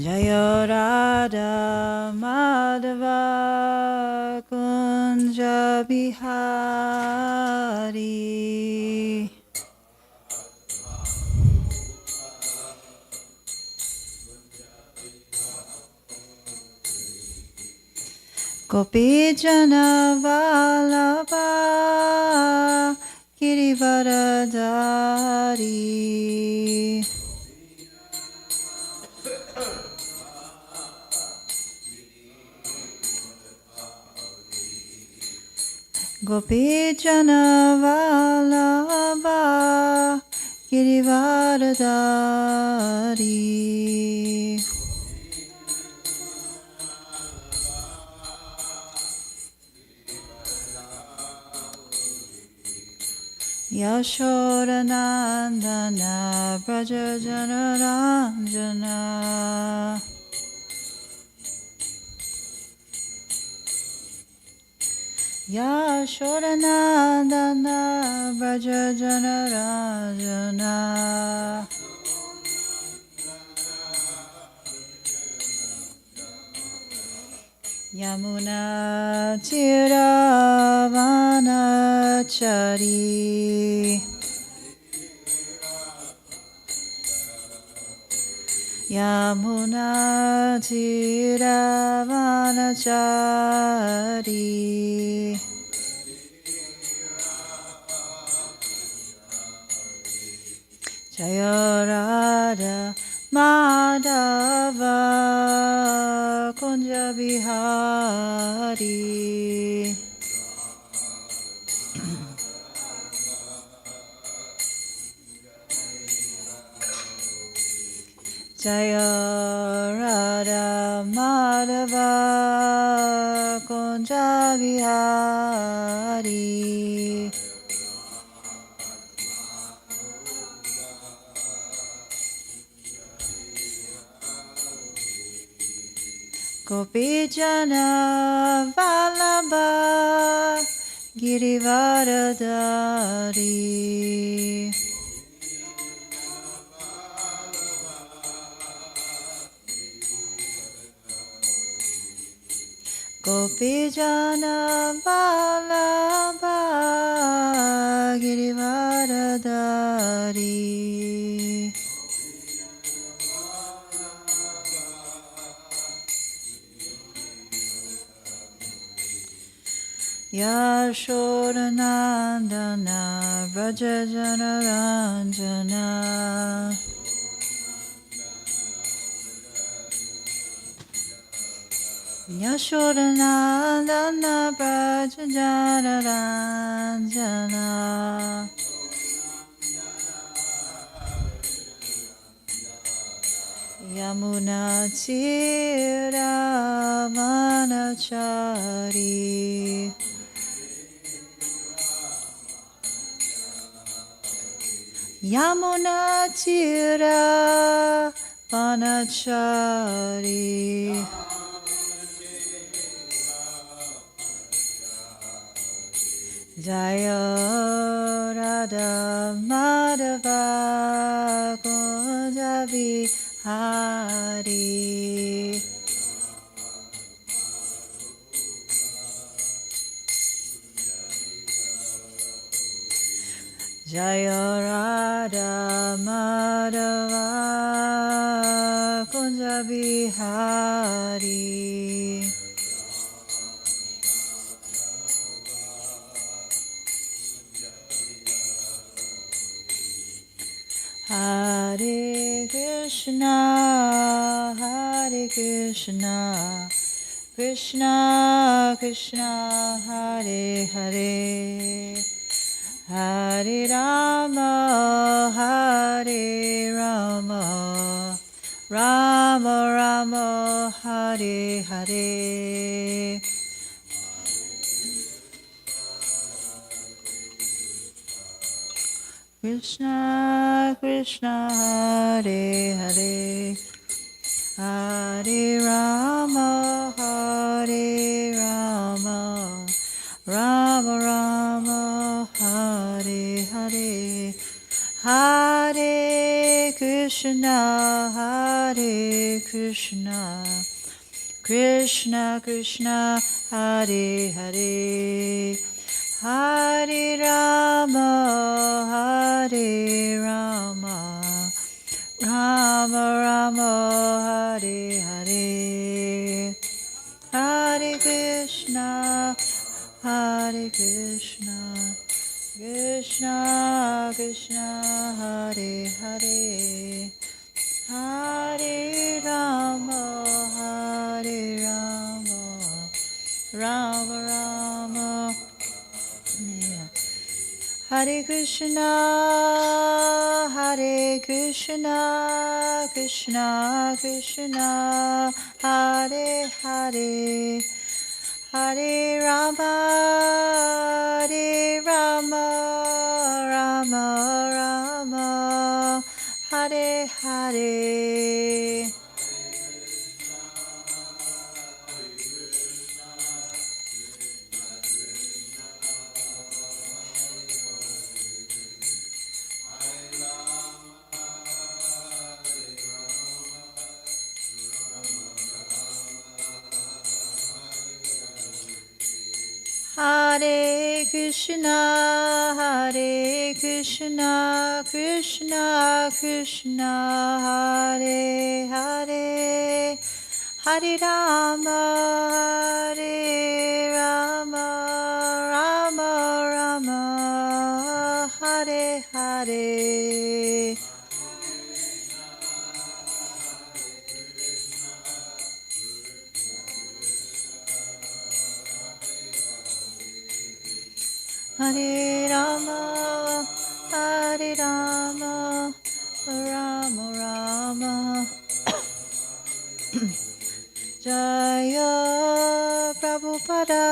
Jaya Radha Madhava Kunja Bihari Gopi Jana Vallabha Girivaradari Gopi Jana Vallabha Girivaradari Yashoda Nandana Braja Jana Ranjana Yashoda Nandana Braja Jana Ranjana Yamuna Tiravanachari Yamuna Tiravanachari Jaya Radha Madhava Kunja Bihari Jaya Radha Madhava Kunja Bihari Gopi Jana Vallabha Girivaradari Gopi Jana Vallabha Girivaradari Yashoda Nandana Braja Jana Ranjana Yashoda Nandana Braja Jana Ranjana Yamuna Tiravanachari Yamuna Tiravanachari Jaya Radha Madhava Kunja Bihari Jaya Radha Madhava Kunja Bihari Hare Krishna, Hare Krishna, Krishna Krishna, Hare Hare, Hare Rama, Hare Rama, Rama Rama, Hare Hare. Krishna Krishna, Hare Hare, Hare Rama, Hare Rama, Rama Rama, Hare Hare, Hare Krishna, Hare Krishna, Krishna Krishna, Hare Hare, Hare Rama, Hare Rama, Rama Rama, Hare Hare, Hare Krishna, Hare Krishna, Krishna Krishna, Hare Hare, Hare Rama, Hare Rama, Rama Rama, yeah. Hare Krishna, Hare Krishna, Krishna Krishna, Hare Hare, Hare Rama, Hare Rama, Rama Rama, Hare Hare. Hare Krishna, Hare Krishna, Krishna Krishna, Hare Hare, Hare Rama, Hare Rama, Rama Rama, Hare Hare. Hare Rama, Hare Rama, Rama Rama. Jaya Prabhupada,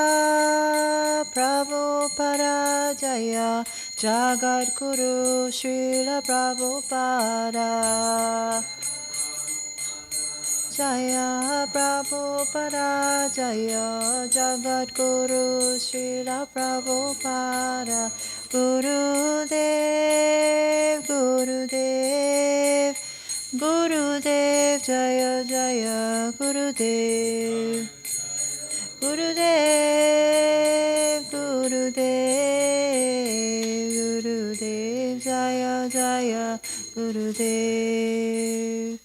Prabhupada Jaya, Jagat Guru Srila Prabhupada. Jaya Prabhupada Jaya, Jagat Guru Srila Prabhupada. Gurudev, Gurudev, Gurudev Jaya Jaya, Gurudev, Gurudev, Gurudev, Gurudev Jaya Jaya, Gurudev.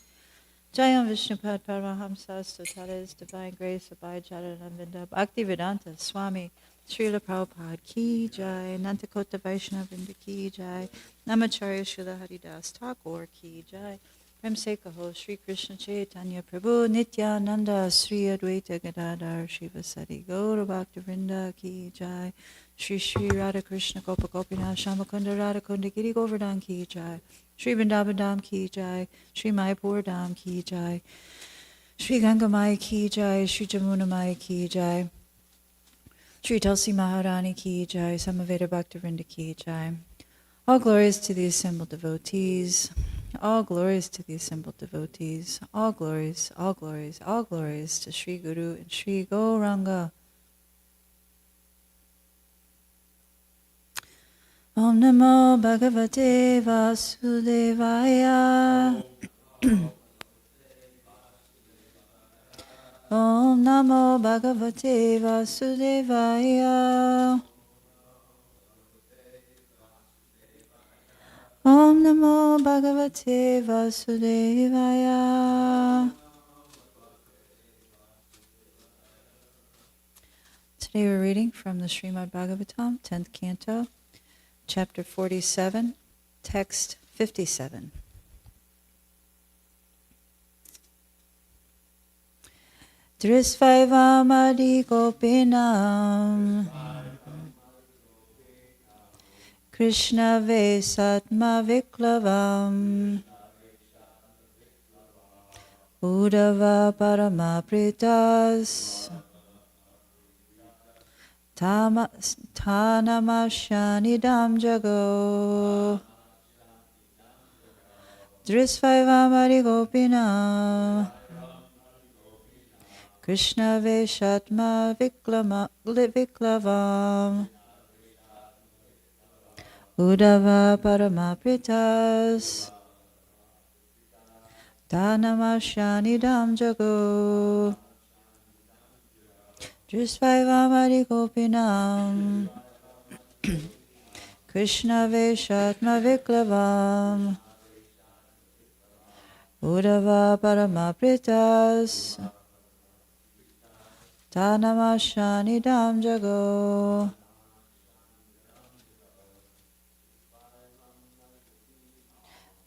Jayam Vishnupad Paramahamsa Sutaras Divine Grace Abhay Jadanavinda Bhaktivedanta Swami Srila Prabhupada Ki Jai, Nantakota Vaishnavinda Ki Jai, Namacharya Srila Haridas Thakur Ki Jai, Prem Se Kaho Sri Krishna Chaitanya Prabhu Nityananda Sri Advaita Gadadhar Shivasati Gaura Bhaktivinoda Ki Jai, Sri Sri Radha Krishna Gopa Gopinath Shamakunda Radha Kunda Giri Govardhan Ki Jai, Sri Vrindavan Dham Ki Jai, Sri Mayapur Dham Ki Jai, Sri Ganga Maya Ki Jai, Sri Jamuna Maya Ki Jai, Sri Tulsi Maharani Ki Jai, Samaveda Bhaktivinoda Ki Jai. All glories to the assembled devotees, all glories to the assembled devotees, all glories, all glories, all glories to Sri Guru and Sri Gauranga. Om Namo Bhagavate Vasudevaya. Om Namo Bhagavate Vasudevaya. Om Namo Bhagavate Vasudevaya. Today we're reading from the Srimad Bhagavatam, 10th Canto, Chapter 47, Text 57. Drisvaivam adikopinam Krishna vesatma viklavam Uddhava paramapritas Tanamashanidam jago Drisvaivam adikopinam Krishna veshatma viklavam Uddhava Paramapritas Danamasyanidam Jago Drisvaivamari Gopinam Krishna Veshatma Viklavam Uddhava Paramapritas Danamasyanidam Jago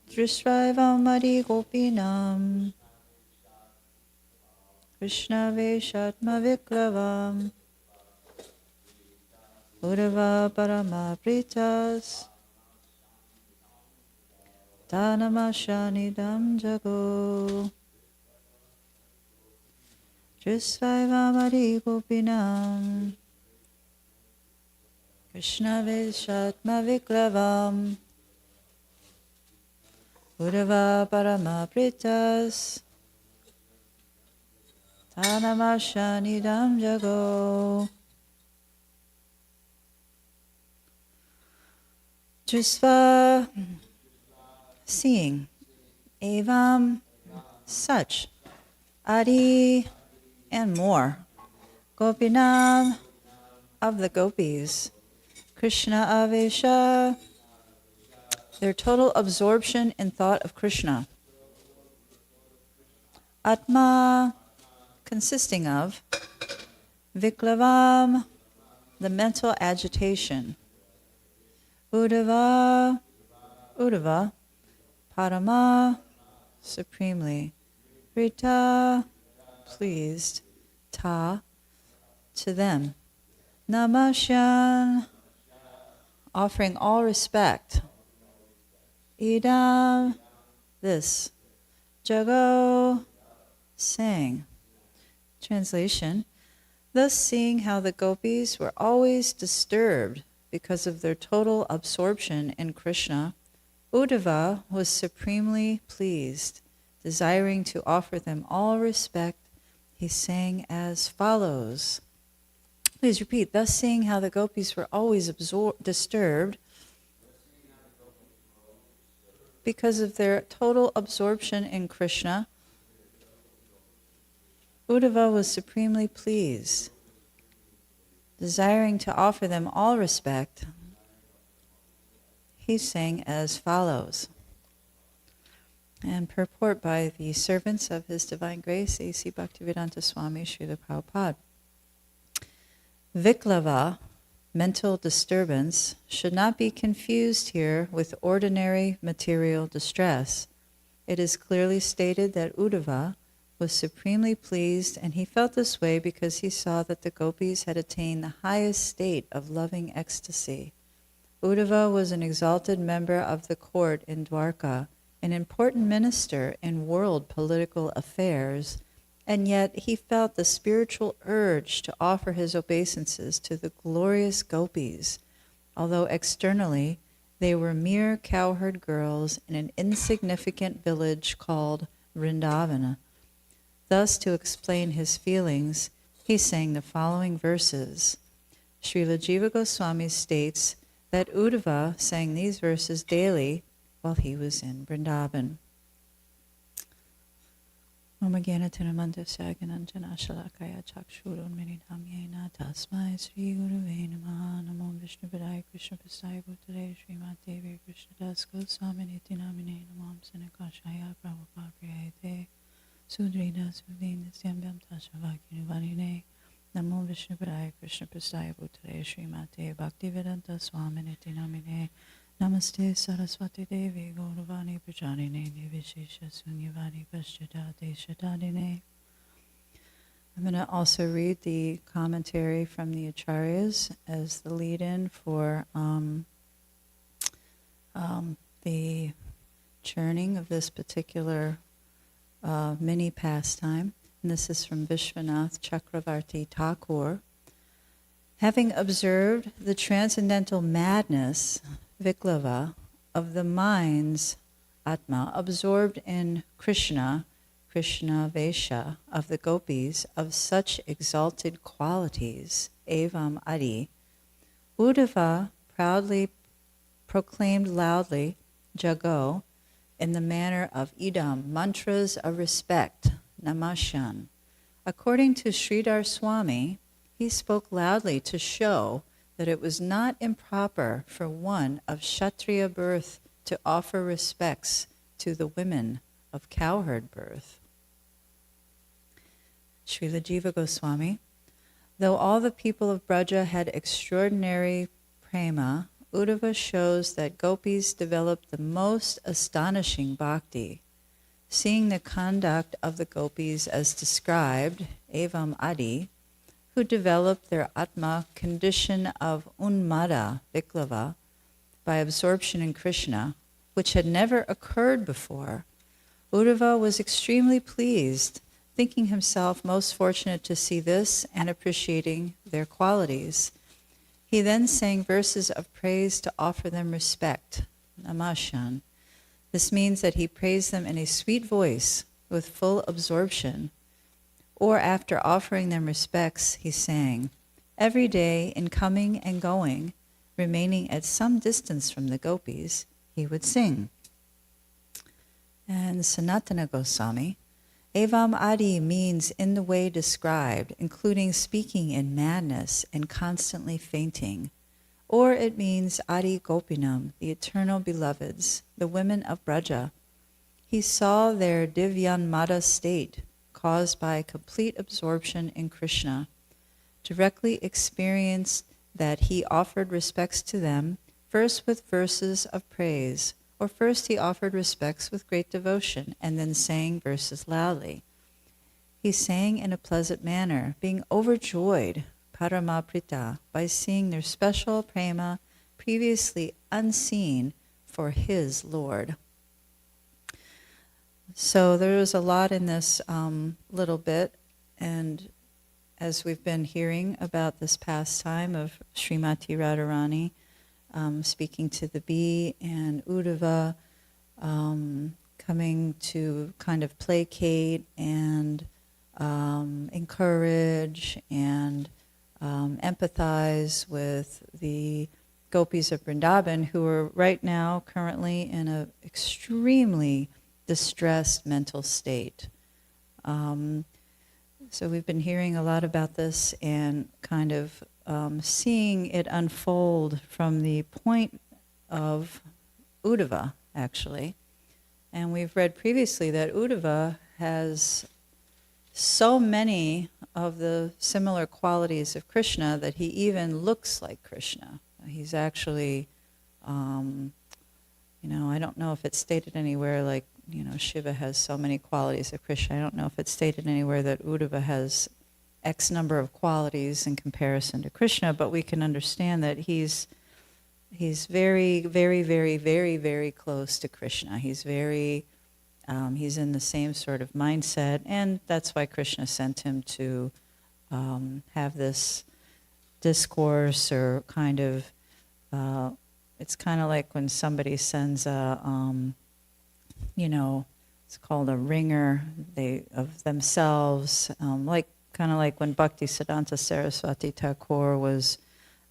Drisvaivamari Gopinam Krishna Veshatma Viklavam Uddhava Paramapritas Danamasyanidam Jago Drisvaivamari Gopinam Krishna Veshatma Viklavam Uddhava Paramapritas Danamasyanidam Jago Drisva, seeing, evam, such, adi, and more, gopinam, of the gopis, Krishna avesha, their total absorption in thought of Krishna, atma, consisting of, viklavam, the mental agitation, Uddhava, Parama, supremely, Rita, pleased, Ta, to them, Namasyan, offering all respect, Idam, this, Jago, saying. Translation, thus seeing how the gopis were always disturbed because of their total absorption in Krishna, Uddhava was supremely pleased. Desiring to offer them all respect, he sang as follows. Please repeat. Thus seeing how the gopis were always disturbed because of their total absorption in Krishna, Uddhava was supremely pleased. Desiring to offer them all respect, he sang as follows. And purport by the servants of His Divine Grace, A.C. Bhaktivedanta Swami Srila Prabhupada. Viklava, mental disturbance, should not be confused here with ordinary material distress. It is clearly stated that Uddhava was supremely pleased, and he felt this way because he saw that the gopis had attained the highest state of loving ecstasy. Uddhava was an exalted member of the court in Dwarka, an important minister in world political affairs, and yet he felt the spiritual urge to offer his obeisances to the glorious gopis, although externally they were mere cowherd girls in an insignificant village called Vrindavana. Thus, to explain his feelings, he sang the following verses. Srila Jiva Goswami states that Uddhava sang these verses daily while he was in Vrindavan. Om Gyana Tinamandasya Gyananjana Shalakaya Chakshurunmini Dhamyena Tasmai Sri Guruve Namaha Namo Vishnu Padaya Krishna Prasaya Bhutale Srimad Devi Krishna Das Goswami Niti Namine Namam Sanakashaya Prabhupada Priyate Sudrida Sudin Nisyambhyam Tashavaki Varine Namo Vishnu Padaya Krishna Prasaya Bhutale Srimad Devi Bhaktivedanta Swami Niti Namine Namaste Saraswati Devi Gauravani Prajanine Nivishesha Sunyavani Paschata Deshatadine. I'm going to also read the commentary from the Acharyas as the lead-in for the churning of this particular mini pastime. And this is from Vishwanath Chakravarti Thakur. Having observed the transcendental madness Viklava, of the mind's Atma, absorbed in Krishna, Krishna Vesha, of the gopis, of such exalted qualities, Evam Adi, Uddhava proudly proclaimed loudly, Jago, in the manner of idam, mantras of respect, namashan. According to Sridhar Swami, he spoke loudly to show that it was not improper for one of Kshatriya birth to offer respects to the women of cowherd birth. Srila Jiva Goswami, though all the people of Braja had extraordinary prema, Uddhava shows that gopis developed the most astonishing bhakti. Seeing the conduct of the gopis as described, evam adi, who developed their atma condition of unmada, viklava, by absorption in Krishna, which had never occurred before, Uddhava was extremely pleased, thinking himself most fortunate to see this and appreciating their qualities. He then sang verses of praise to offer them respect, namashan. This means that he praised them in a sweet voice with full absorption. Or after offering them respects, he sang, every day in coming and going, remaining at some distance from the gopis, he would sing. And Sanatana Goswami, Evam Adi means in the way described, including speaking in madness and constantly fainting. Or it means Adi Gopinam, the eternal beloveds, the women of Braja. He saw their Divyanmada state, caused by complete absorption in Krishna, directly experienced that he offered respects to them, first with verses of praise, or first he offered respects with great devotion, and then sang verses loudly. He sang in a pleasant manner, being overjoyed, paramaprita, by seeing their special prema previously unseen for his Lord. So there was a lot in this little bit, and as we've been hearing about this pastime of Srimati Radharani speaking to the bee, and Uddhava coming to kind of placate and encourage and empathize with the gopis of Vrindavan, who are right now currently in an extremely distressed mental state. So we've been hearing a lot about this and kind of seeing it unfold from the point of Uddhava, actually. And we've read previously that Uddhava has so many of the similar qualities of Krishna that he even looks like Krishna. He's actually, I don't know if it's stated anywhere like, Shiva has so many qualities of Krishna. I don't know if it's stated anywhere that Uddhava has X number of qualities in comparison to Krishna, but we can understand that he's very, very, very, very, very close to Krishna. He's very, he's in the same sort of mindset, and that's why Krishna sent him to have this discourse, or kind of, it's kind of like when somebody sends a, it's called a ringer of themselves, kind of like when Bhaktisiddhanta Saraswati Thakur was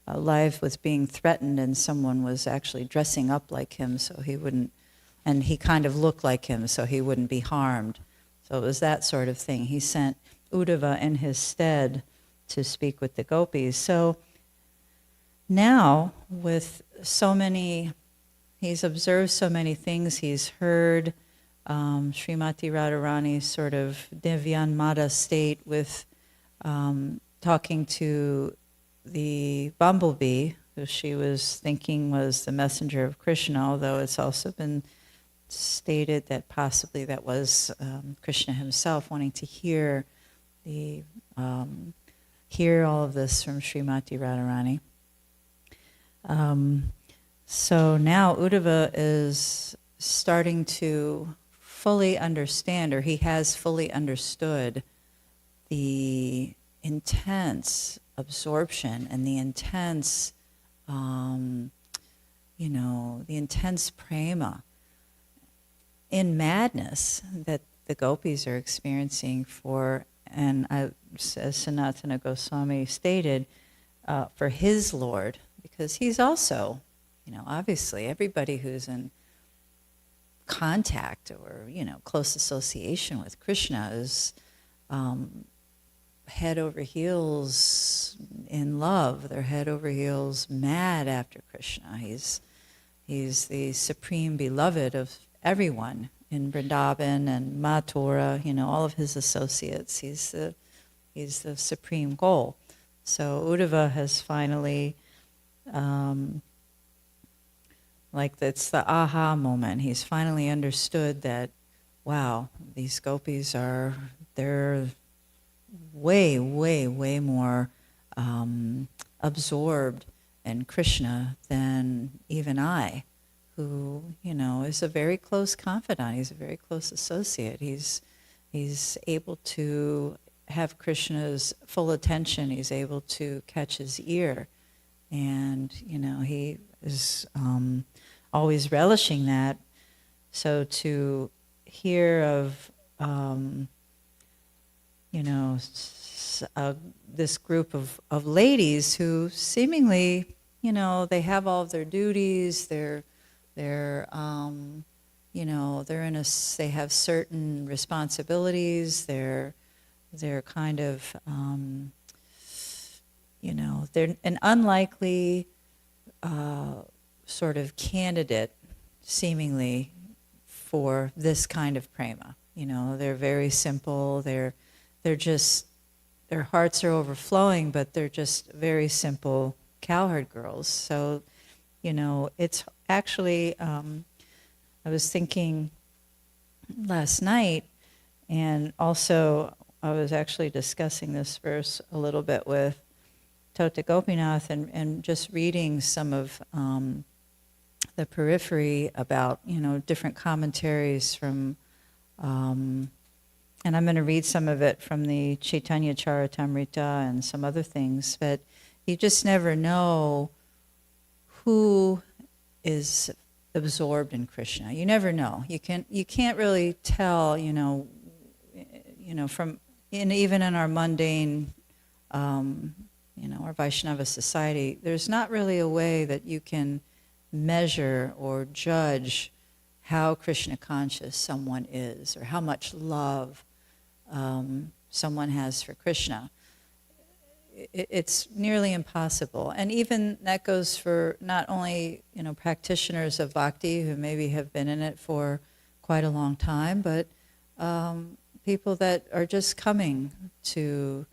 alive, was being threatened, and someone was actually dressing up like him so he wouldn't, and he kind of looked like him so he wouldn't be harmed. So it was that sort of thing. He sent Uddhava in his stead to speak with the gopis. So now, with so many, he's observed so many things, he's heard Srimati Radharani's sort of Divyanmada state with talking to the bumblebee, who she was thinking was the messenger of Krishna, although it's also been stated that possibly that was Krishna himself wanting to hear all of this from Srimati Radharani. So now Uddhava is starting to fully understand, or he has fully understood, the intense absorption and the intense, the intense prema in madness that the gopis are experiencing for, and as Sanatana Goswami stated, for his Lord, because he's also obviously everybody who's in contact or, close association with Krishna is head over heels in love. They're head over heels mad after Krishna. He's the supreme beloved of everyone in Vrindavan and Mathura, all of his associates. He's the supreme goal. So Uddhava has finally, that's the aha moment. He's finally understood that, wow, these gopis they're way, way, way more absorbed in Krishna than even I, who, is a very close confidant. He's a very close associate. He's able to have Krishna's full attention. He's able to catch his ear. And, he is always relishing that. So to hear of, this group of ladies who seemingly, they have all of their duties, they're they have certain responsibilities, they're kind of, they're an unlikely sort of candidate, seemingly, for this kind of prema. They're very simple, they're just, their hearts are overflowing, but they're just very simple cowherd girls. So, it's actually, I was thinking last night, and also I was actually discussing this verse a little bit with Tota Gopinath and just reading some of the periphery about, different commentaries from, and I'm going to read some of it from the Chaitanya Charitamrita and some other things, but you just never know who is absorbed in Krishna. You never know. You can't really tell, from even in our mundane, our Vaishnava society, there's not really a way that you can measure or judge how Krishna conscious someone is, or how much love someone has for Krishna. It's nearly impossible. And even that goes for not only, practitioners of bhakti who maybe have been in it for quite a long time, but people that are just coming to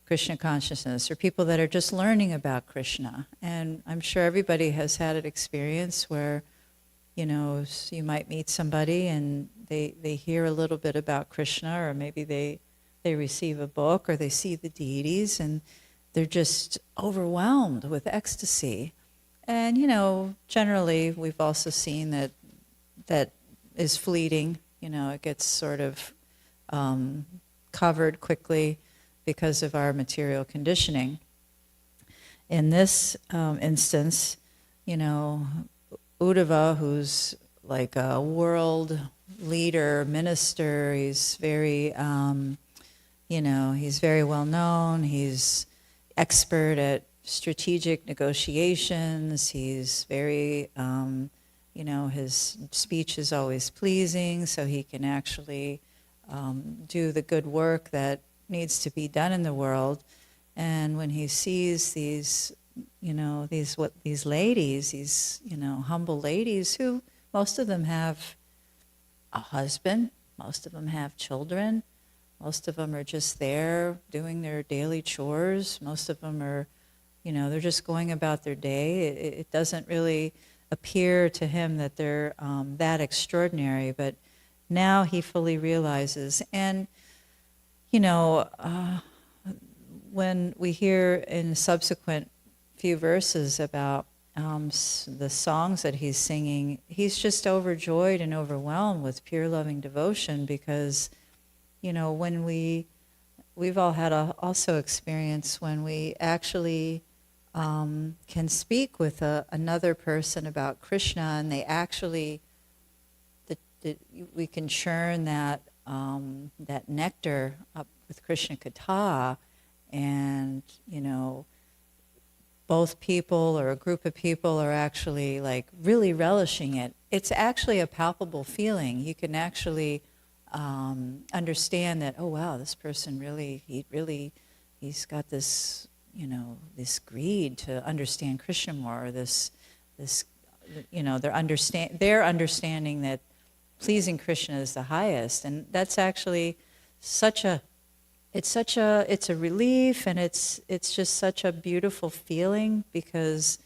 Krishna consciousness, or people that are just learning about Krishna. And I'm sure everybody has had an experience where, you might meet somebody and they hear a little bit about Krishna, or maybe they receive a book, or they see the deities, and they're just overwhelmed with ecstasy. And, generally we've also seen that is fleeting. It gets sort of covered quickly because of our material conditioning. In this instance, Uddhava, who's like a world leader, minister, he's very, he's very well known, he's expert at strategic negotiations, he's very, his speech is always pleasing, so he can actually do the good work that needs to be done in the world. And when he sees these ladies, these humble ladies, who most of them have a husband, most of them have children, most of them are just there doing their daily chores, most of them are, they're just going about their day. It doesn't really appear to him that they're that extraordinary, but now he fully realizes. And when we hear in subsequent few verses about the songs that he's singing, he's just overjoyed and overwhelmed with pure loving devotion, because, when we've all had also experience when we actually can speak with another person about Krishna, and they actually, we can churn that nectar up with Krishna Katha, and, both people or a group of people are actually like really relishing it, it's actually a palpable feeling. You can actually understand that, oh wow, this person he's got this, this greed to understand Krishna more, or this, they're understanding that pleasing Krishna is the highest, and that's actually it's a relief, and it's just such a beautiful feeling, because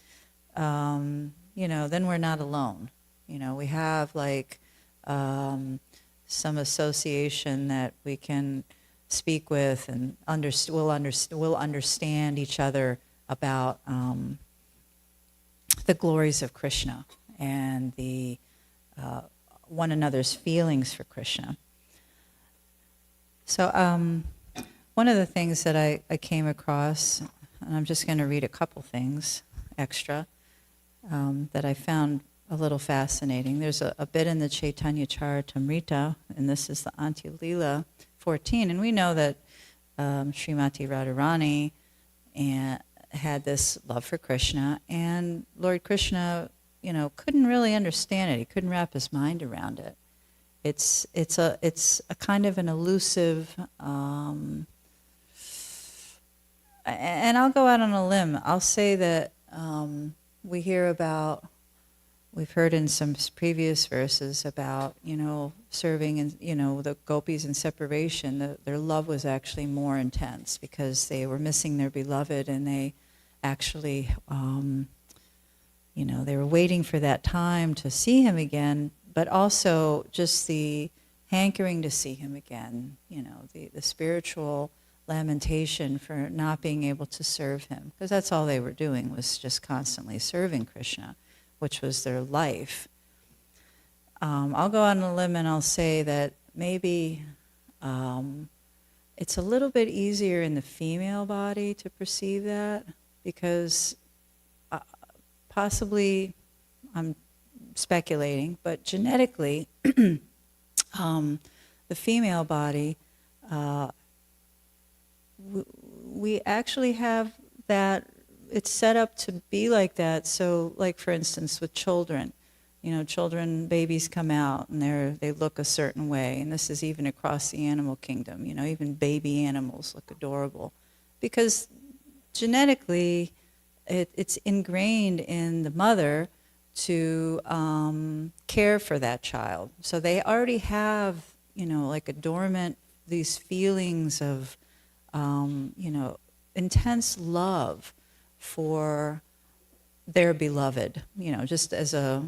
then we're not alone. We have like some association that we can speak with, and we'll understand each other about the glories of Krishna and the one another's feelings for Krishna. So one of the things that I came across, and I'm just going to read a couple things extra that I found a little fascinating. There's a bit in the Chaitanya Charitamrita, and this is the Antya Lila 14, and we know that Srimati Radharani had this love for Krishna, and Lord Krishna, couldn't really understand it. He couldn't wrap his mind around it. It's a kind of an elusive, and I'll go out on a limb. I'll say that we've heard in some previous verses about, serving and, the gopis in separation, their love was actually more intense because they were missing their beloved, and they actually, they were waiting for that time to see him again, but also just the hankering to see him again, the spiritual lamentation for not being able to serve him, because that's all they were doing, was just constantly serving Krishna, which was their life. I'll go on a limb and I'll say that maybe it's a little bit easier in the female body to perceive that, because possibly, I'm speculating, but genetically, the female body, we actually have that, it's set up to be like that. So, like for instance, with children, babies come out and they look a certain way, and this is even across the animal kingdom. Even baby animals look adorable, because genetically, it's ingrained in the mother to care for that child. So they already have, like a dormant, these feelings of, intense love for their beloved, just as a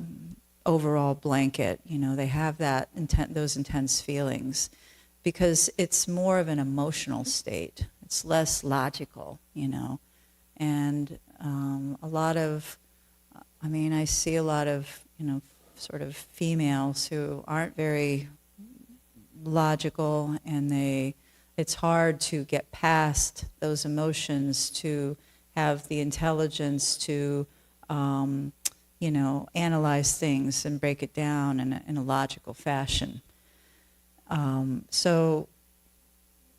overall blanket, they have those intense feelings, because it's more of an emotional state. It's less logical, and a lot of, I see a lot of, sort of females who aren't very logical, and it's hard to get past those emotions, to have the intelligence to, analyze things and break it down in a logical fashion. So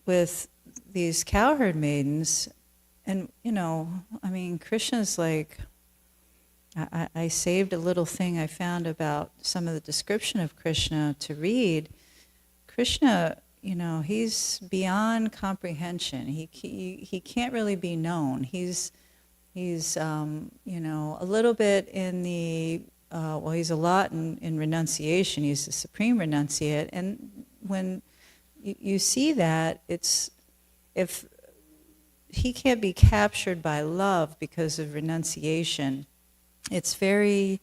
with these cowherd maidens, and, Krishna's like, I saved a little thing I found about some of the description of Krishna to read. Krishna, he's beyond comprehension. He can't really be known. He's a little bit in the, he's a lot in renunciation. He's the supreme renunciate. And when you see that, if he can't be captured by love because of renunciation, it's very,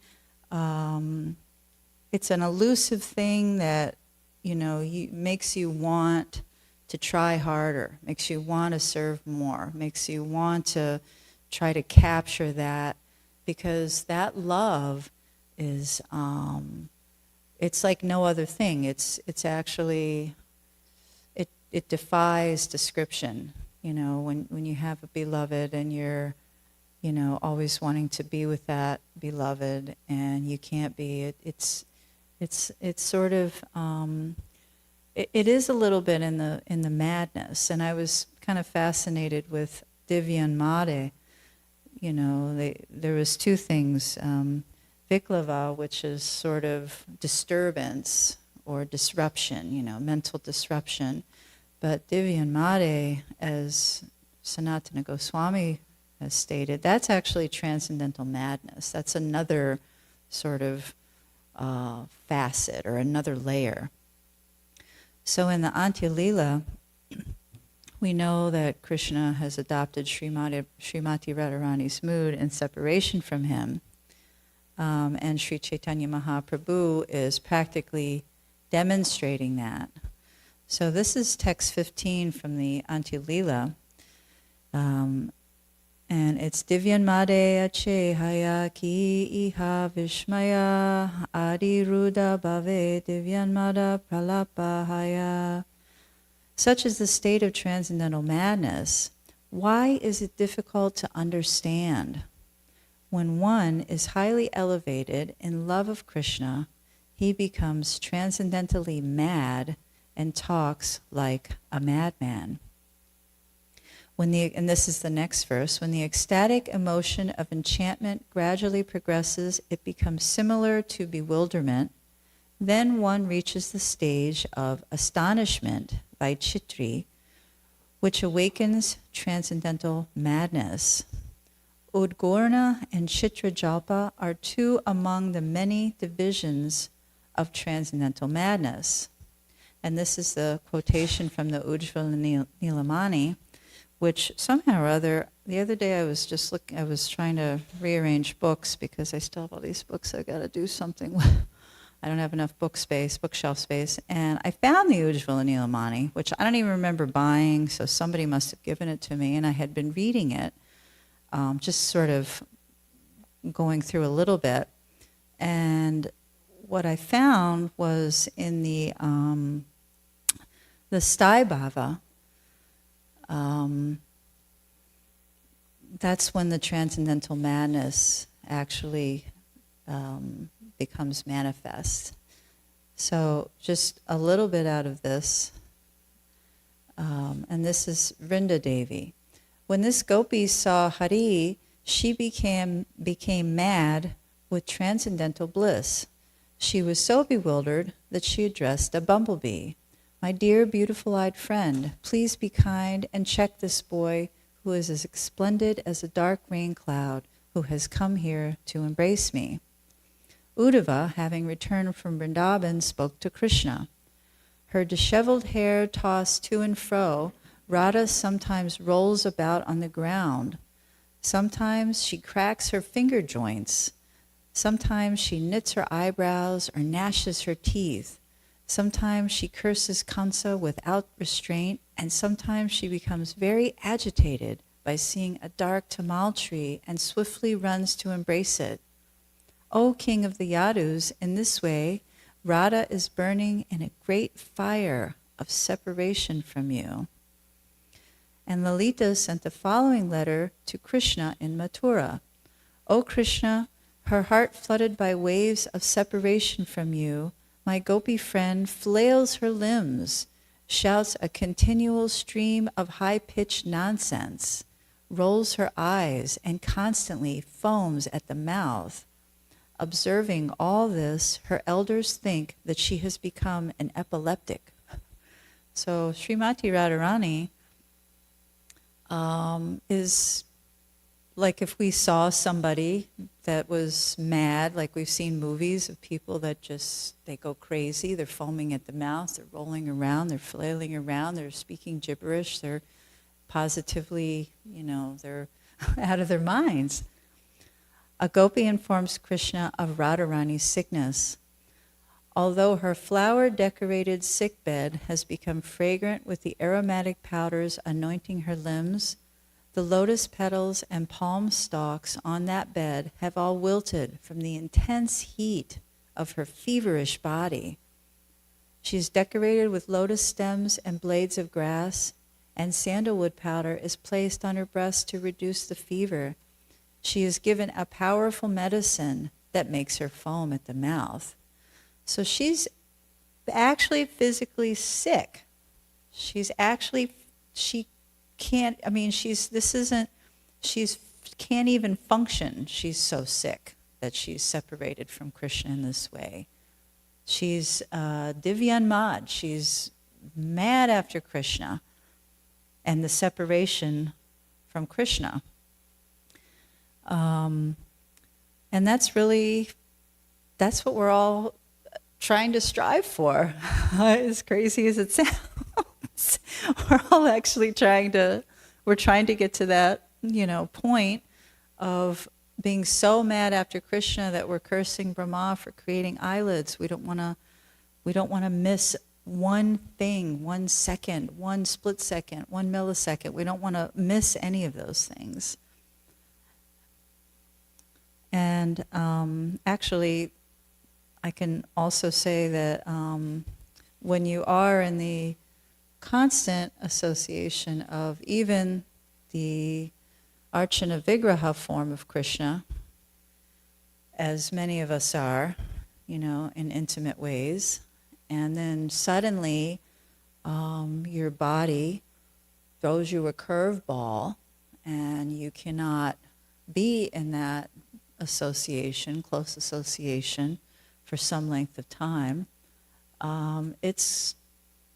it's an elusive thing that, makes you want to try harder, makes you want to serve more, makes you want to try to capture that, because that love is, it's like no other thing. It's actually, it defies description. When you have a beloved and you're, always wanting to be with that beloved, and you can't be, it's sort of, it is a little bit in the madness. And I was kind of fascinated with Divya and Made, there was two things. Viklava, which is sort of disturbance or disruption, mental disruption. But Divyanmade, as Sanatana Goswami has stated, that's actually transcendental madness. That's another sort of facet or another layer. So in the Antya Lila, we know that Krishna has adopted Srimati Radharani's mood in separation from him. And Sri Chaitanya Mahaprabhu is practically demonstrating that. So this is text 15 from the Antya Lila. And it's Divyanmade ache haya ki iha vishmaya adi ruda bhave Divyanmada pralapa haya. Such is the state of transcendental madness. Why is it difficult to understand? When one is highly elevated in love of Krishna, he becomes transcendentally mad and talks like a madman. And this is the next verse, when the ecstatic emotion of enchantment gradually progresses, it becomes similar to bewilderment. Then one reaches the stage of astonishment by chitri, which awakens transcendental madness. Udgorna and Chitrajalpa are two among the many divisions of transcendental madness. And this is the quotation from the Ujjvala Nilamani, which somehow or other, the other day I was trying to rearrange books because I still have all these books I've got to do something with. I don't have enough bookshelf space. And I found the Ujjvala Nilamani, which I don't even remember buying, so somebody must have given it to me, and I had been reading it, just sort of going through a little bit. And what I found was in the Staibhava, that's when the transcendental madness actually becomes manifest. So just a little bit out of this, and this is Vrinda Devi. When this gopi saw Hari, she became mad with transcendental bliss. She was so bewildered that she addressed a bumblebee. My dear beautiful-eyed friend, please be kind and check this boy who is as splendid as a dark rain cloud who has come here to embrace me. Uddhava, having returned from Vrindavan, spoke to Krishna. Her disheveled hair tossed to and fro, Radha sometimes rolls about on the ground. Sometimes she cracks her finger joints. Sometimes she knits her eyebrows or gnashes her teeth. Sometimes she curses Kansa without restraint, and sometimes she becomes very agitated by seeing a dark tamal tree and swiftly runs to embrace it. O King of the Yadus, in this way, Radha is burning in a great fire of separation from you. And Lalita sent the following letter to Krishna in Mathura. O Krishna, her heart flooded by waves of separation from you, my gopi friend flails her limbs, shouts a continual stream of high-pitched nonsense, rolls her eyes, and constantly foams at the mouth. Observing all this, her elders think that she has become an epileptic. So Srimati Radharani is like if we saw somebody that was mad, like we've seen movies of people that they go crazy, they're foaming at the mouth, they're rolling around, they're flailing around, they're speaking gibberish, they're positively, they're out of their minds. A gopi informs Krishna of Radharani's sickness. Although her flower-decorated sickbed has become fragrant with the aromatic powders anointing her limbs, the lotus petals and palm stalks on that bed have all wilted from the intense heat of her feverish body. She is decorated with lotus stems and blades of grass, and sandalwood powder is placed on her breast to reduce the fever. She is given a powerful medicine that makes her foam at the mouth. So she's actually physically sick. She's can't even function. She's so sick that she's separated from Krishna in this way. She's Divyan Mad. She's mad after Krishna and the separation from Krishna. And that's what we're all trying to strive for. As crazy as it sounds, we're all actually trying to get to that, point of being so mad after Krishna that we're cursing Brahma for creating eyelids. We don't want to miss one thing, 1 second, 1 split second, 1 millisecond. We don't want to miss any of those things. And actually, I can also say that when you are in the constant association of even the Archana Vigraha form of Krishna, as many of us are, in intimate ways, and then suddenly your body throws you a curveball and you cannot be in that association, close association, for some length of time, it's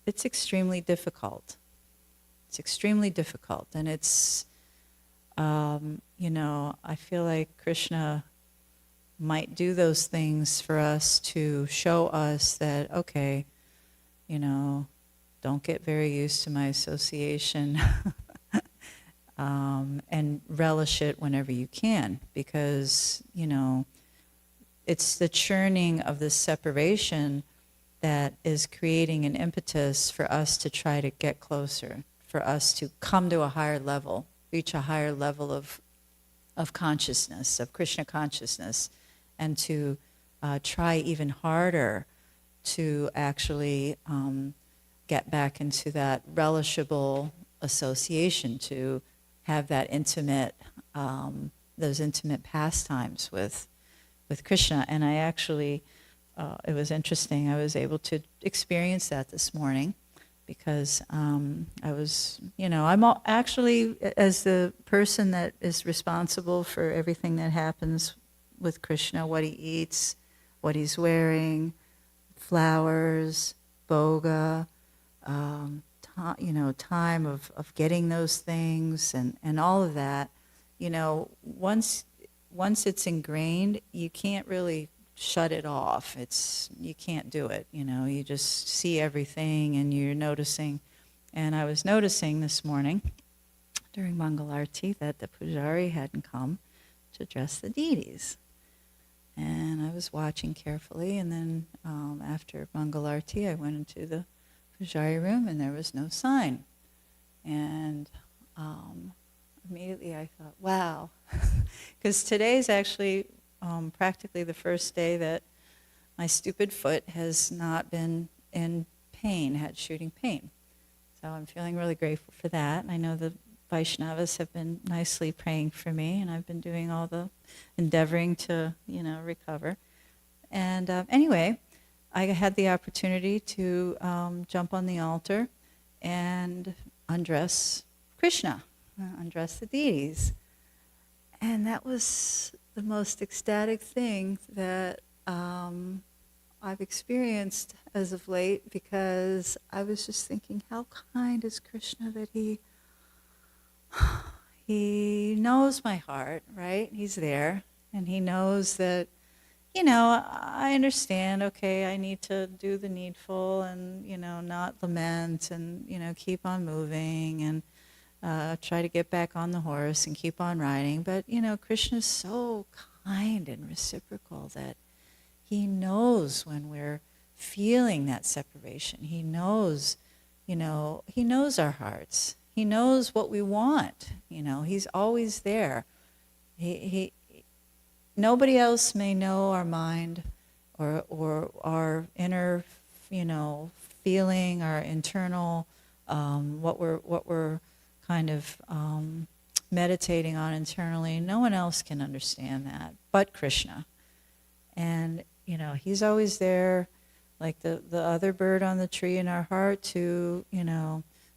extremely difficult. It's extremely difficult, and it's, I feel like Krishna might do those things for us to show us that, okay, don't get very used to my association, and relish it whenever you can, because, it's the churning of this separation that is creating an impetus for us to try to get closer, for us to come to a higher level, reach a higher level of consciousness, of Krishna consciousness, and to try even harder to actually get back into that relishable association, to have that intimate, those intimate pastimes with Krishna. And I actually, it was interesting, I was able to experience that this morning, because I was, actually, as the person that is responsible for everything that happens with Krishna, what he eats, what he's wearing, flowers, boga, time of getting those things and all of that, once it's ingrained, you can't really shut it off. You can't do it, you just see everything and you're noticing. And I was noticing this morning during Mangalarti that the Pujari hadn't come to address the deities. And I was watching carefully, and then after Mangalarti I went into the Pujari room and there was no sign. And immediately I thought, wow, because today's actually practically the first day that my stupid foot has not been in pain, had shooting pain. So I'm feeling really grateful for that. And I know the Vaishnavas have been nicely praying for me, and I've been doing all the endeavoring to, recover. And anyway, I had the opportunity to jump on the altar and undress Krishna, undress the deities. And that was the most ecstatic thing that I've experienced as of late, because I was just thinking, how kind is Krishna that he knows my heart, right? He's there, and he knows that, I understand, okay, I need to do the needful and, not lament and, keep on moving and try to get back on the horse and keep on riding. But, Krishna's so kind and reciprocal that he knows when we're feeling that separation. He knows, he knows our hearts. He knows what we want. He's always there. Nobody else may know our mind or our inner, feeling, our internal, what we're kind of meditating on internally. No one else can understand that but Krishna. And, he's always there, like the other bird on the tree in our heart, to,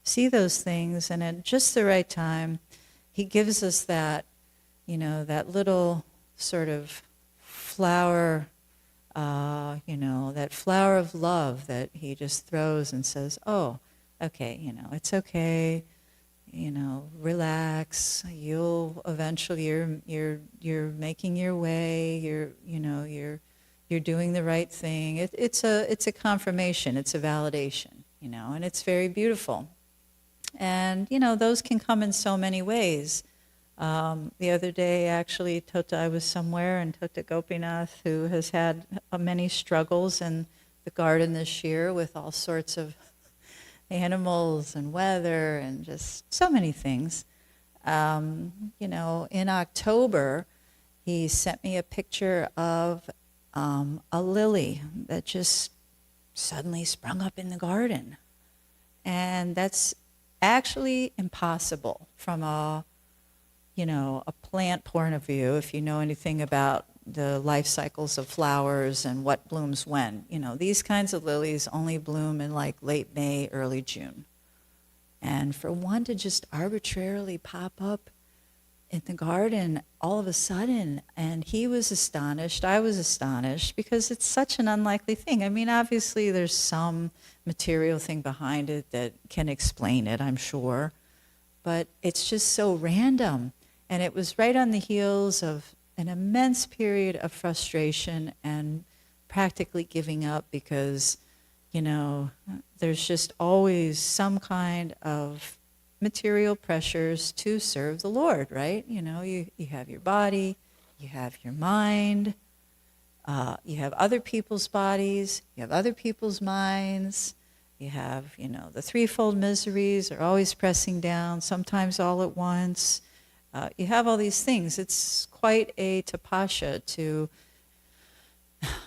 see those things. And at just the right time, he gives us that that little sort of flower, that flower of love that he just throws and says, oh, okay, it's okay, relax. You'll eventually, you're making your way. You're doing the right thing. It's a confirmation. It's a validation. And it's very beautiful. And those can come in so many ways. The other day, actually, I was somewhere, and Tota Gopinath, who has had many struggles in the garden this year with all sorts of animals and weather and just so many things. In October, he sent me a picture of a lily that just suddenly sprung up in the garden. And that's actually impossible from a plant point of view, if you know anything about the life cycles of flowers and what blooms when. These kinds of lilies only bloom in like late May, early June. And for one to just arbitrarily pop up in the garden all of a sudden, and he was astonished, I was astonished, because it's such an unlikely thing. I mean, obviously there's some material thing behind it that can explain it, I'm sure, but it's just so random. And it was right on the heels of an immense period of frustration and practically giving up because, there's just always some kind of material pressures to serve the Lord, right? You have your body, you have your mind, you have other people's bodies, you have other people's minds, you have, the threefold miseries are always pressing down, sometimes all at once. You have all these things. It's quite a tapasya to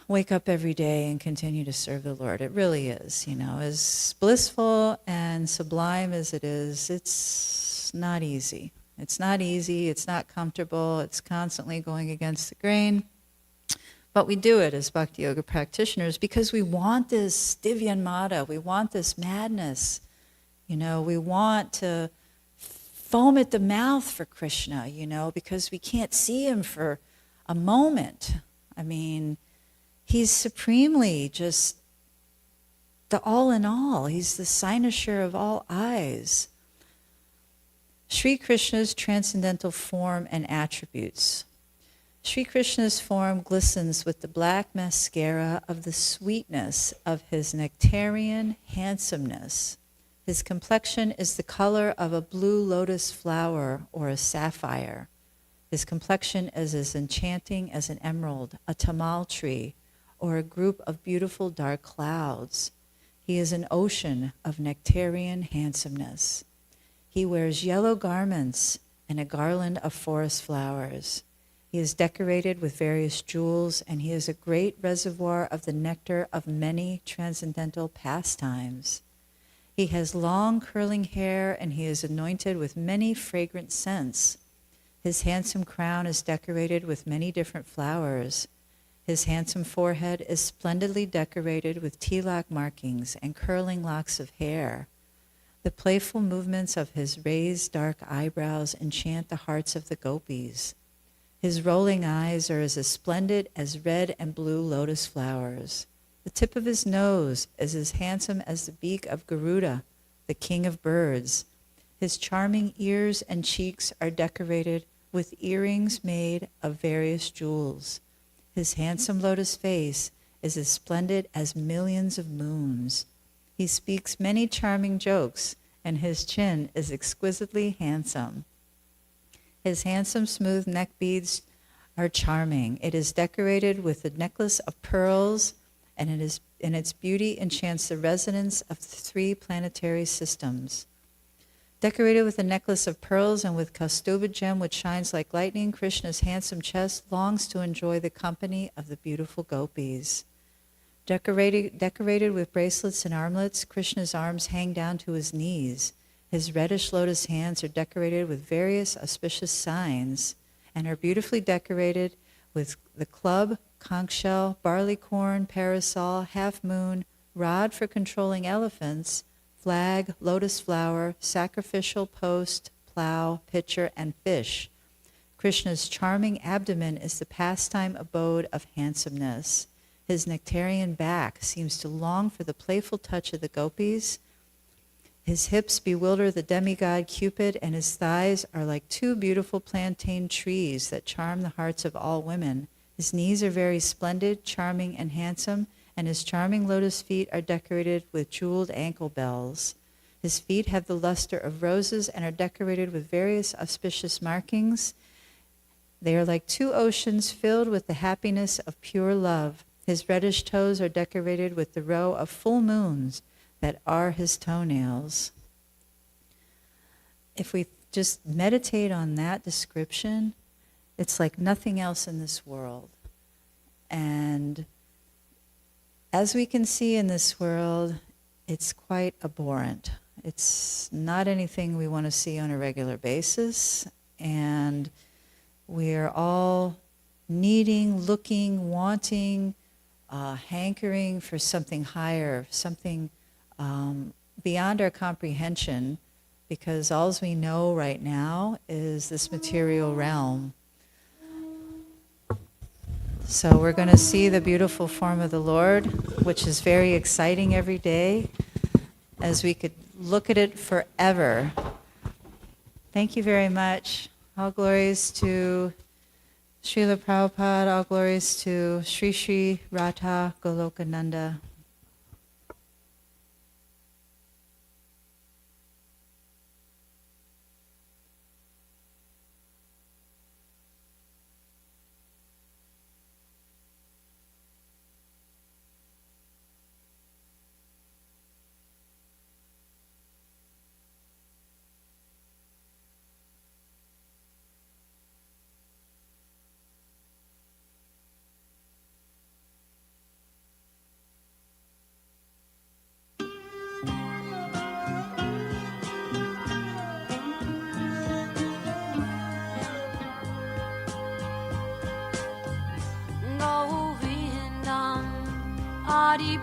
wake up every day and continue to serve the Lord. It really is, as blissful and sublime as it is, it's not easy. It's not easy, it's not comfortable, it's constantly going against the grain. But we do it as Bhakti Yoga practitioners because we want this divyanmata, we want this madness. We want to foam at the mouth for Krishna, because we can't see him for a moment. I mean, he's supremely just the all in all. He's the cynosure of all eyes. Sri Krishna's transcendental form and attributes. Sri Krishna's form glistens with the black mascara of the sweetness of his nectarian handsomeness. His complexion is the color of a blue lotus flower or a sapphire. His complexion is as enchanting as an emerald, a tamal tree, or a group of beautiful dark clouds. He is an ocean of nectarian handsomeness. He wears yellow garments and a garland of forest flowers. He is decorated with various jewels, and he is a great reservoir of the nectar of many transcendental pastimes. He has long curling hair, and he is anointed with many fragrant scents. His handsome crown is decorated with many different flowers. His handsome forehead is splendidly decorated with tilak markings and curling locks of hair. The playful movements of his raised dark eyebrows enchant the hearts of the gopis. His rolling eyes are as splendid as red and blue lotus flowers. The tip of his nose is as handsome as the beak of Garuda, the king of birds. His charming ears and cheeks are decorated with earrings made of various jewels. His handsome lotus face is as splendid as millions of moons. He speaks many charming jokes, and his chin is exquisitely handsome. His handsome smooth neck beads are charming. It is decorated with a necklace of pearls, and its beauty enchants the residents of the 3 planetary systems. Decorated with a necklace of pearls and with Kaustubha gem which shines like lightning, Krishna's handsome chest longs to enjoy the company of the beautiful gopis. Decorated with bracelets and armlets, Krishna's arms hang down to his knees. His reddish lotus hands are decorated with various auspicious signs and are beautifully decorated with the club, conch shell, barleycorn, parasol, half moon, rod for controlling elephants, flag, lotus flower, sacrificial post, plow, pitcher, and fish. Krishna's charming abdomen is the pastime abode of handsomeness. His nectarian back seems to long for the playful touch of the gopis. His hips bewilder the demigod Cupid, and his thighs are like two beautiful plantain trees that charm the hearts of all women. His knees are very splendid, charming, and handsome, and his charming lotus feet are decorated with jeweled ankle bells. His feet have the luster of roses and are decorated with various auspicious markings. They are like two oceans filled with the happiness of pure love. His reddish toes are decorated with the row of full moons that are his toenails. If we just meditate on that description, it's like nothing else in this world. And as we can see in this world, it's quite abhorrent. It's not anything we want to see on a regular basis, and we're all needing, looking, wanting, hankering for something higher, something beyond our comprehension, because all we know right now is this material realm. So we're going to see the beautiful form of the Lord, which is very exciting every day, as we could look at it forever. Thank you very much. All glories to Srila Prabhupada, all glories to Sri Sri Radha Golokananda.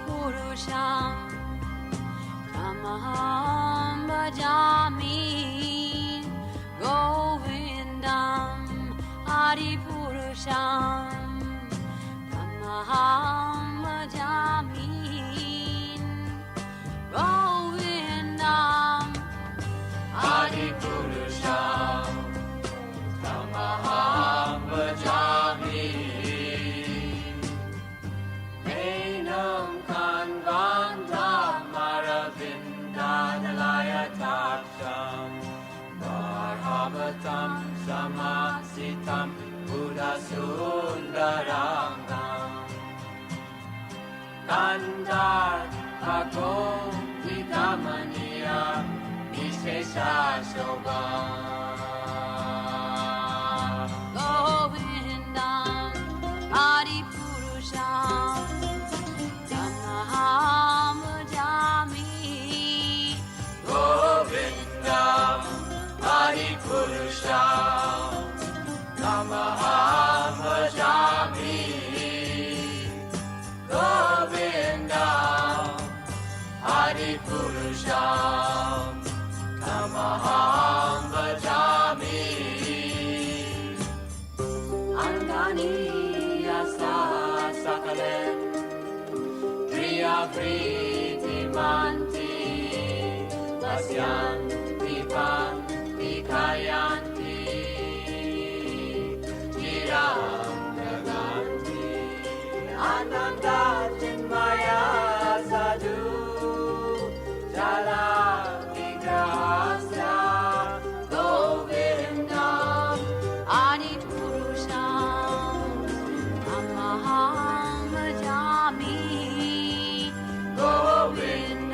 Purusham Tamaham Bhajami Govindam Adi Purusham Tamaham Bhajami Govindam Adi Purusham Tamaham Bhajami Marhavatam Samasitam Buddha Sundarangam Kandar Bhagom Vidamaniya Vishesha Shobham Govindam Adi Purusham Tamaham Bhajami Govindam Adi Purusham Tamaham Bhajami Govindam Adi Purusham Tamaham Bhajami Angani Yasa Sakalen Priya Priti Manti Asyan Dipan Kayanti Chiram Naganti Ananda Chinmaya Sadhu Jala Vigrahasya Govindam Adi Purusham Tamaham Bhajami Govindam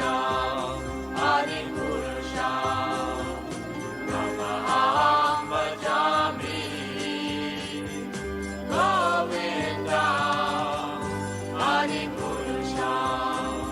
Adi Purusham Tamaham Bhajami Govindam Adi Purusham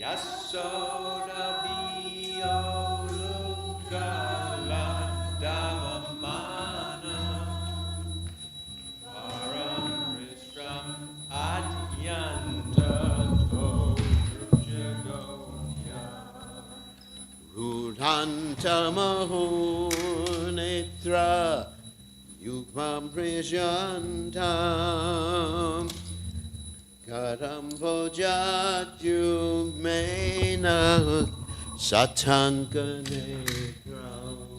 Yasoda Bioluka Landavamana Paramrishram Adyanta Todrujagoya Rudhanta Mahonetra Yukmam Prijantam Karam Bojat Yugmena Satankanekram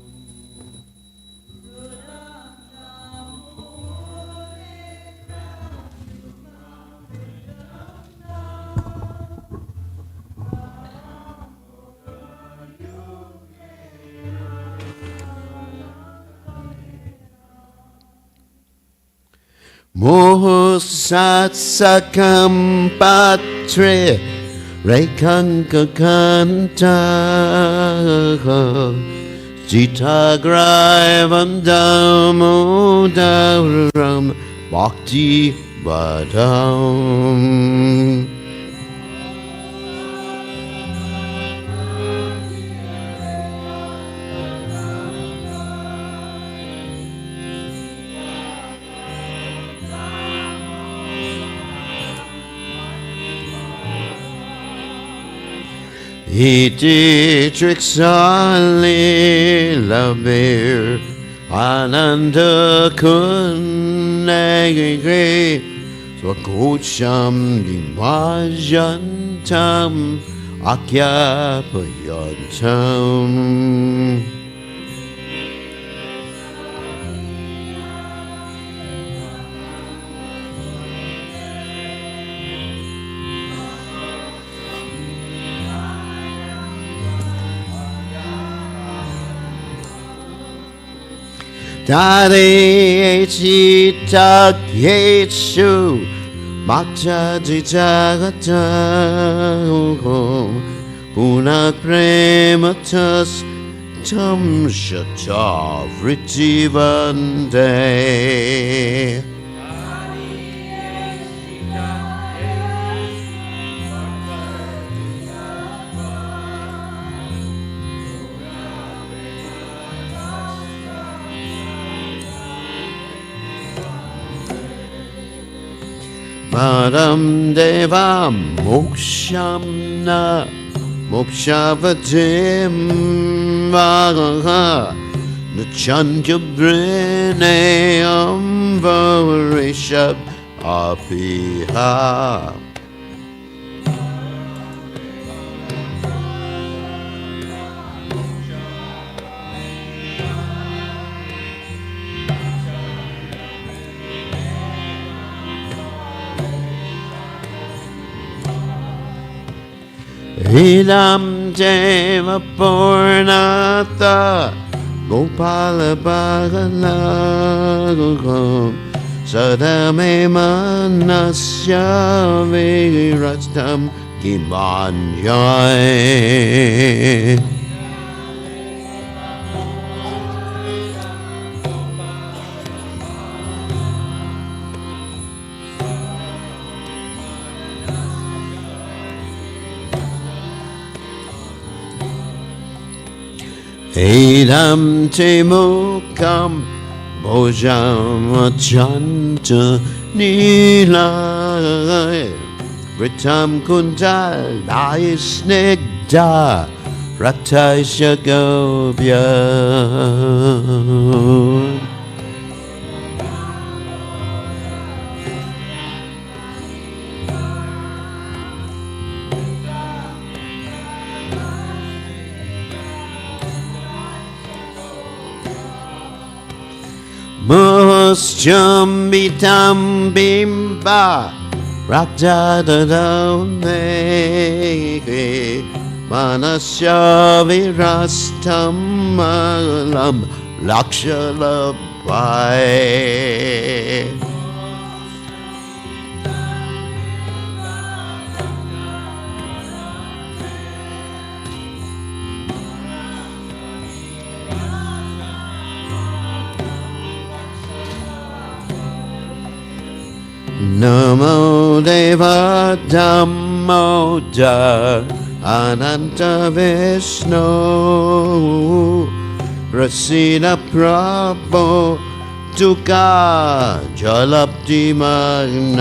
Mohosatsakam patre rekankakanta Jitagraivam damodaram bhakti vadam Iti Trixali Labir Ananda Kunagri Swakocham Dimajantam Akyapayantam Tare Chita Yesu Bhakta Jitagata Puna Prematas Tam Shata Vritivande Param Deva Mokshamna Mokshavatim Vaha Nachandya Brine Amvarishab Apiha Idam Deva Purnatha Gopala Bhagalagam Sadame Manasya Virastam Kimanyay Edam te mukam bojam chanta nilai Vritam kundal laisnigda Rataisha gobya Muschambitam bimba Raktadadamege Manasya virastam malam Lakshalabhai Namo Deva Dhammo Dar Ananta Vishnu Rasina Prabhu Tuka Jalapti Magnam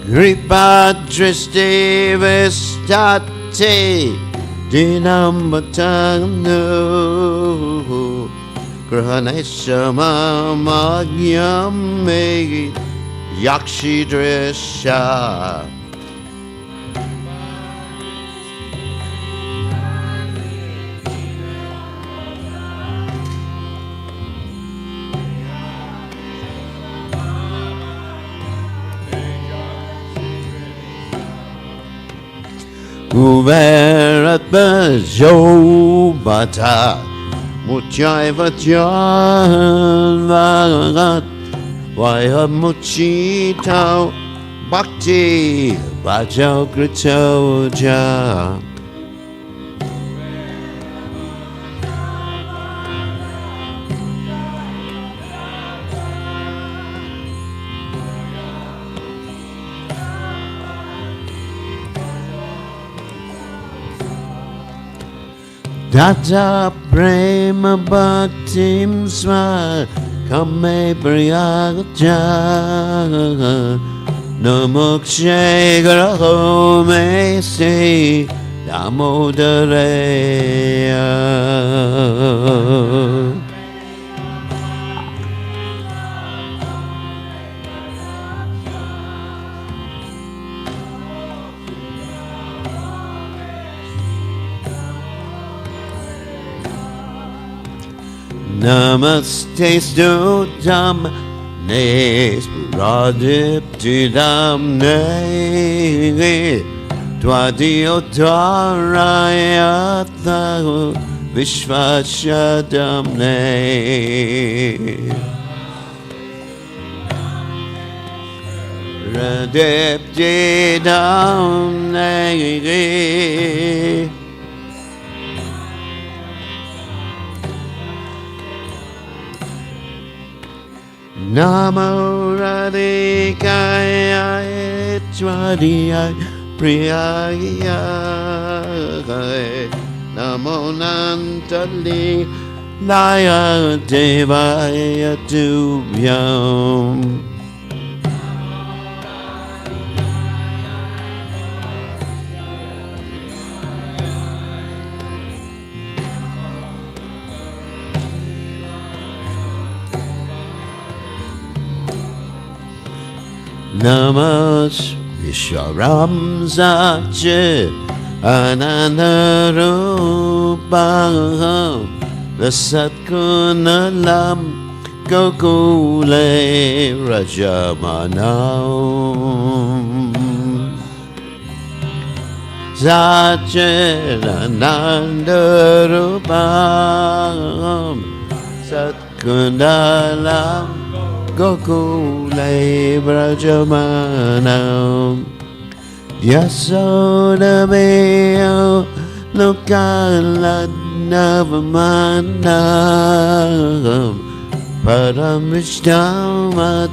Kripa Dristi Vistati Dinambatanu Grahaneshama Magyame Yakshi Drisha Uverat Bajo Bata Muchai Vajan Vayamuchi Tau Bhakti Bajau Kritoja Tata Prema Bhaktim Sva Kame Priyaja Namokshe Graho Me Se Damodareya Namaste Stutam Nes Pradiptidam Ne Twadiotarayata Vishvashadam Ne Radiptidam Ne Namo Radhikaya Chvadiyaya Priyaya Namo Nantali Laya Devaya Tubhyam Namas Vishwaram Sache Anandarupam Lasatkunalam Gokule Rajamanam Sache Anandarupam Satkunalam Gokule Brajamanam Yasodameo Lokaladnavamanam Paramishtamat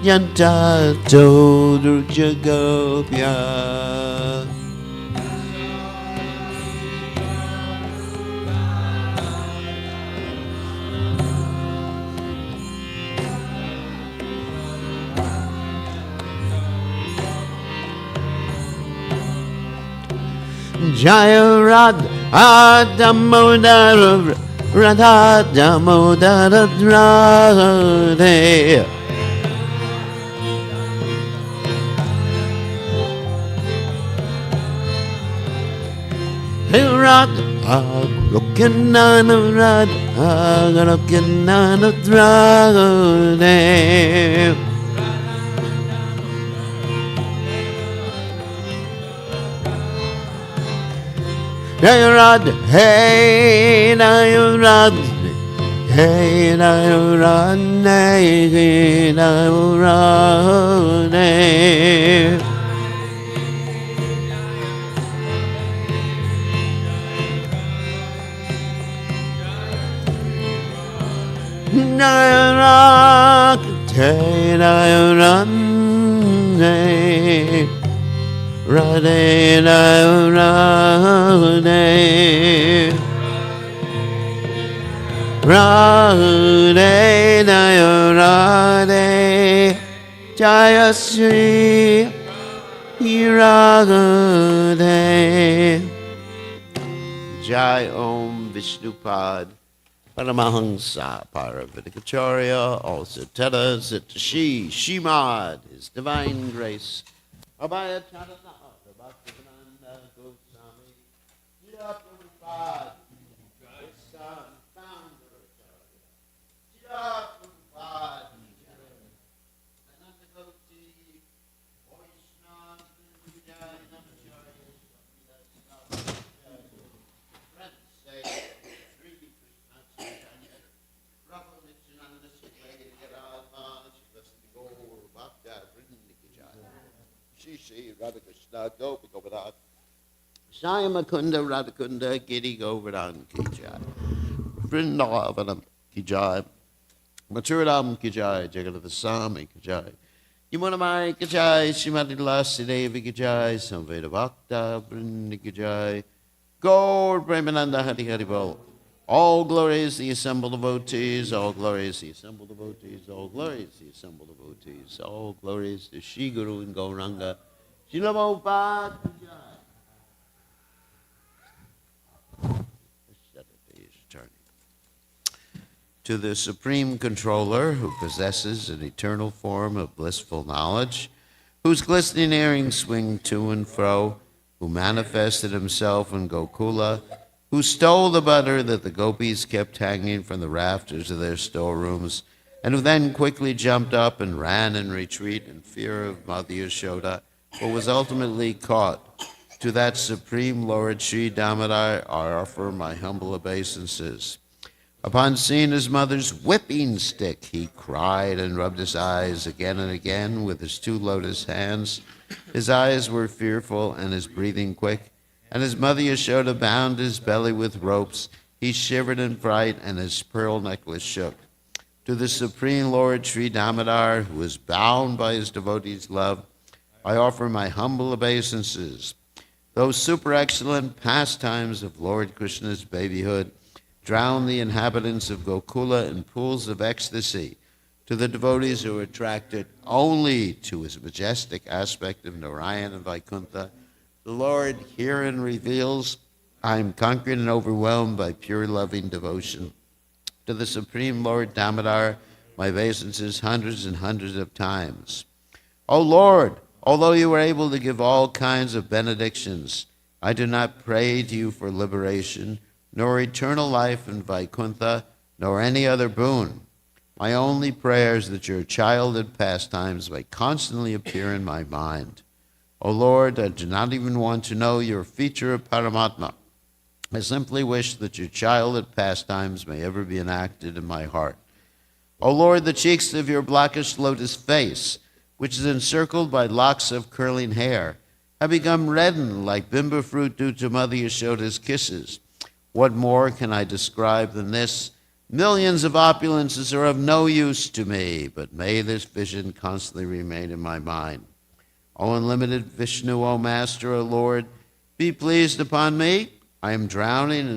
Yantato Durjagopya Jaya Radha Damodara Radha Damodara Radhe Hey Radha Lokinana Radha Lokinana Radhe Nayrad, hey, Nayrad, hey, Nayrad, hey, Nayrad, hey. Jaya Radhe, Radhe Radhe, Radhe Radhe, Jaya Sri Radhe. Jai Om Vishnupad Paramahansa Paravidikacharya also tells that she, Shimad, His Divine Grace, Abhaya Charanah, the Bhaktivedanta Goswami, Jira Prabhupada, his son, founder of Acharya, Jira Prabhupada, Ananda Goti, Vaishnava, Vijay, Namacharya, friends say, Sri Krishna Chaitanya, Prabhu Nityananda, Shri Radha, Shri Gaur, Bhakta, Vrindikajaya, Shri Radha Krishna, Gopi Govardhan, Shaya Makunda, Radhakunda, Giri Govardhan Kijaya, Vrindavanam Kijaya, Mathuram Kijaya, Jagannath Swami Kijaya, Yamunamai Kijaya, Srimati Tulasi Devi Kijaya, Samveda Bhakta, Vrindikajaya, Gaur Premananda Hari Hari Bol. All glories the assembled devotees, all glories the assembled devotees, all glories the assembled devotees, all glories to Shri Guru and Gauranga. Srila Prabhupada Jai. To the Supreme Controller, who possesses an eternal form of blissful knowledge, whose glistening earrings swing to and fro, who manifested himself in Gokula, who stole the butter that the gopis kept hanging from the rafters of their storerooms, and who then quickly jumped up and ran in retreat in fear of Mother Yashoda, but was ultimately caught. To that Supreme Lord Sri Damodar, I offer my humble obeisances. Upon seeing his mother's whipping stick, he cried and rubbed his eyes again and again with his two lotus hands. His eyes were fearful and his breathing quick, and his mother Yashoda bound his belly with ropes. He shivered in fright, and his pearl necklace shook. To the Supreme Lord Sri Damodar, who is bound by his devotees' love, I offer my humble obeisances. Those super excellent pastimes of Lord Krishna's babyhood drown the inhabitants of Gokula in pools of ecstasy. To the devotees who are attracted only to his majestic aspect of Narayan and Vaikuntha, the Lord herein reveals, I am conquered and overwhelmed by pure loving devotion. To the Supreme Lord Damodar, my obeisances hundreds and hundreds of times. O Lord, although you were able to give all kinds of benedictions, I do not pray to you for liberation, nor eternal life in Vaikuntha, nor any other boon. My only prayer is that your childhood pastimes may constantly appear in my mind. O Lord, I do not even want to know your feature of Paramatma. I simply wish that your childhood pastimes may ever be enacted in my heart. O Lord, the cheeks of your blackish lotus face, which is encircled by locks of curling hair, have become reddened like bimba fruit due to Mother Yashoda's kisses. What more can I describe than this? Millions of opulences are of no use to me, but may this vision constantly remain in my mind. O unlimited Vishnu, O Master, O Lord, be pleased upon me. I am drowning in